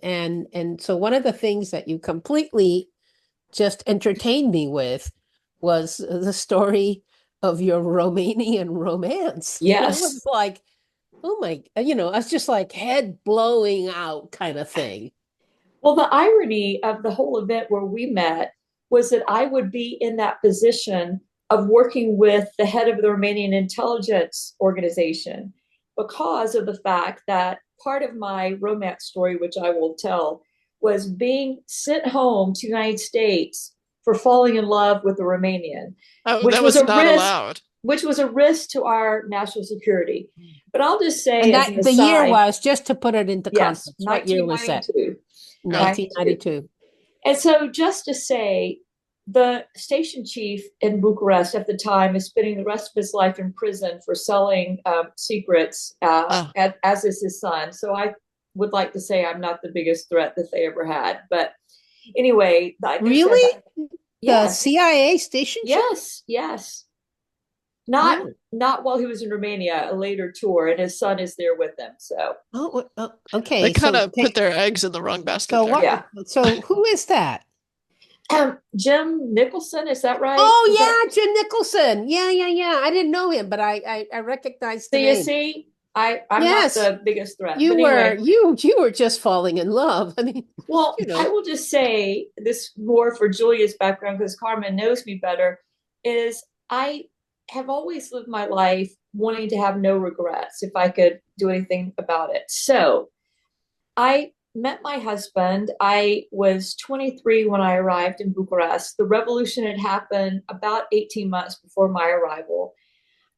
And so one of the things that you completely just entertained me with was the story of your Romanian romance. I Yes. was like, oh my, I was just like head blowing out kind of thing. Well, the irony of the whole event where we met was that I would be in that position of working with the head of the Romanian intelligence organization because of the fact that part of my romance story, which I will tell, was being sent home to the United States for falling in love with a Romanian, Oh, which that was was a not risk, allowed. which was a risk to our national security. But I'll just say And as an that the year aside, was, just to put it into yes, context, what year was that? 1992. Yeah. 92. 1992. And so, just to say, the station chief in Bucharest at the time is spending the rest of his life in prison for selling secrets, Oh, as is his son. So, I would like to say I'm not the biggest threat that they ever had. But anyway, like I said, Really? The yes, CIA station chief? yes, yes. Not Oh, not while he was in Romania, a later tour, and his son is there with them. So, they okay. kind So, of put their eggs in the wrong basket so there. what? yeah. So who is that? Jim Nicholson, is that right? Is that, Oh yeah, Jim Nicholson. Yeah, yeah, yeah. I didn't know him, but I recognized so the you name. see, I'm not Yes, the biggest threat. you But were anyway, you were just falling in love. I mean, well, you I know. will just say this more for Julia's background because Carmen knows me better, is I have always lived my life wanting to have no regrets if I could do anything about it. So I met my husband. I was 23 when I arrived in Bucharest. The revolution had happened about 18 months before my arrival.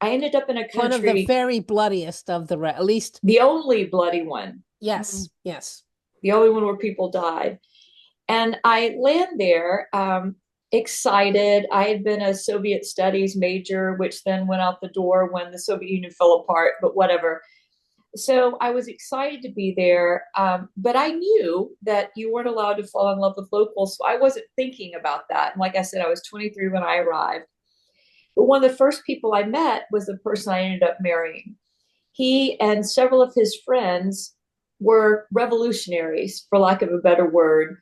I ended up in a One of the country, very bloodiest of at least, the only bloody one, yes, yes. the only one where people died. And I land there excited. I had been a Soviet studies major, which then went out the door when the Soviet Union fell apart, but whatever. So I was excited to be there. But I knew that you weren't allowed to fall in love with locals. So I wasn't thinking about that. And like I said, I was 23 when I arrived. But one of the first people I met was the person I ended up marrying. He and several of his friends were revolutionaries, for lack of a better word.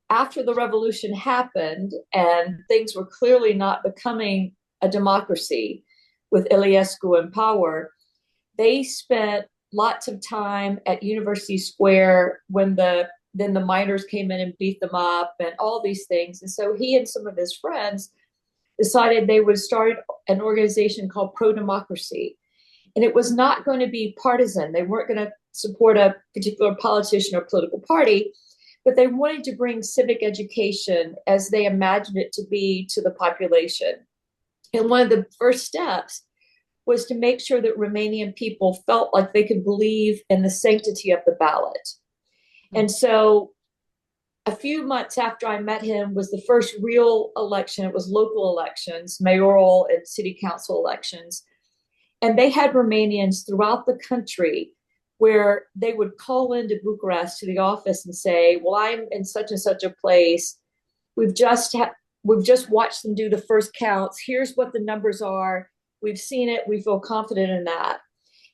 After the revolution happened and things were clearly not becoming a democracy with Iliescu in power, they spent lots of time at University Square when the miners came in and beat them up and all these things. And so he and some of his friends decided they would start an organization called Pro Democracy. And it was not going to be partisan. They weren't going to support a particular politician or political party, but they wanted to bring civic education as they imagined it to be to the population. And one of the first steps was to make sure that Romanian people felt like they could believe in the sanctity of the ballot. And so a few months after I met him was the first real election. It was local elections, mayoral and city council elections. And they had Romanians throughout the country where they would call into Bucharest to the office and say, well, I'm in such and such a place. We've just we've just watched them do the first counts. Here's what the numbers are. We've seen it. We feel confident in that.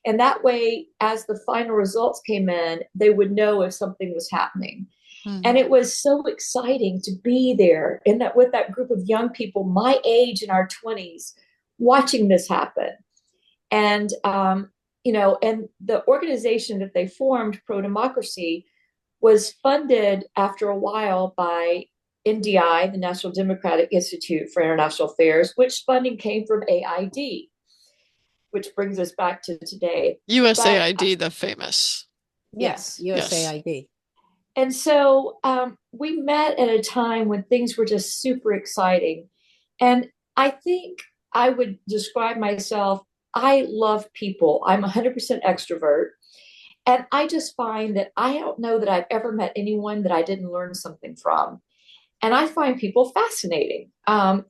And that way, as the final results came in, they would know if something was happening. Hmm. And it was so exciting to be there in that with that group of young people, my age in our 20s, watching this happen. And and the organization that they formed, Pro Democracy, was funded after a while by NDI, the National Democratic Institute for International Affairs, which funding came from AID, which brings us back to today. But USAID, the famous. Yes, yes. Yes. USAID. And so we met at a time when things were just super exciting. And I think I would describe myself, I love people. I'm 100% extrovert. And I just find that I don't know that I've ever met anyone that I didn't learn something from. And I find people fascinating,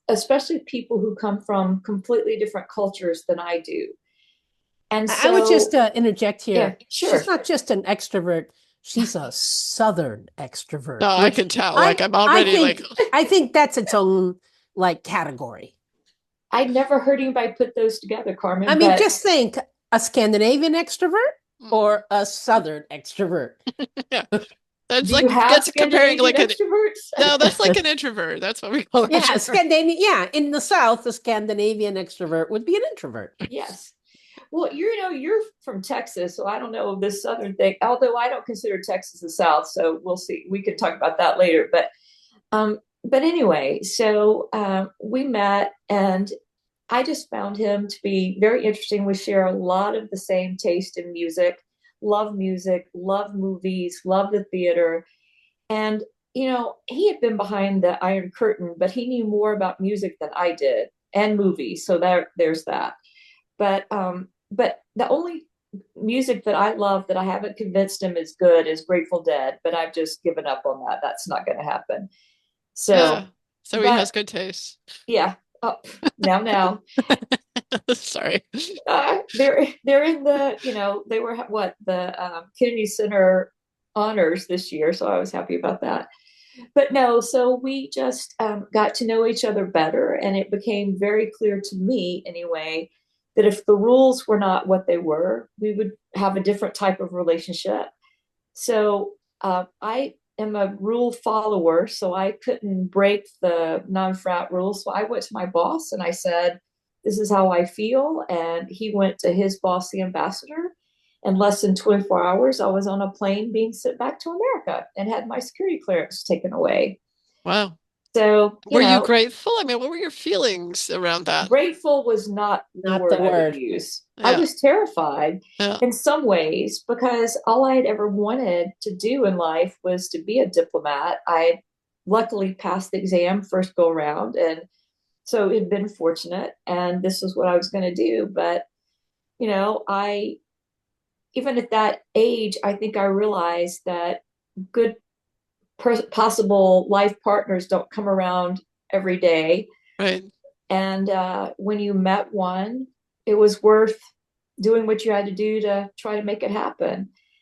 especially people who come from completely different cultures than I do. And I would just so, interject yeah, here. She's sure. not just an extrovert; she's a Southern extrovert, No, I which can tell. Like I I'm I already like, think I think that's its own like category. I never heard anybody put those together, I Carmen, mean, but just think a Scandinavian extrovert mm, or a Southern extrovert. yeah. That's Do you like have gets comparing Scandinavian like an extroverts? no, that's like an introvert. That's what we call an Yeah, introvert. Scandinavian. Yeah, in the South, a Scandinavian extrovert would be an introvert. Yes. Well, you're from Texas, so I don't know this southern thing. Although I don't consider Texas the South, so we'll see. We can talk about that later. But anyway, so we met, and I just found him to be very interesting. We share a lot of the same taste in music, love movies, love the theater. And, he had been behind the Iron Curtain, but he knew more about music than I did and movies. So there's that. But the only music that I love that I haven't convinced him is good is Grateful Dead, but I've just given up on that. That's not going to happen. Yeah. So, So he but has good taste. yeah, oh, now. Sorry. They're in the they were what the Kennedy Center honors this year, so I was happy about that. But no, so we just got to know each other better, and it became very clear to me anyway that if the rules were not what they were, we would have a different type of relationship. So I am a rule follower, so I couldn't break the non-frat rules. So I went to my boss and I said, "This is how I feel." And he went to his boss, the ambassador. In less than 24 hours, I was on a plane being sent back to America and had my security clearance taken away. Wow. So, Were you grateful? I mean, what were your feelings around that? grateful was not the Not the word I would word. use. I Yeah. was terrified Yeah. in some ways because all I had ever wanted to do in life was to be a diplomat. I luckily passed the exam first go around, and so it had been fortunate, and this was what I was going to do. But, I, even at that age, I think I realized that good possible life partners don't come around every day. Right. And when you met one, it was worth doing what you had to do to try to make it happen.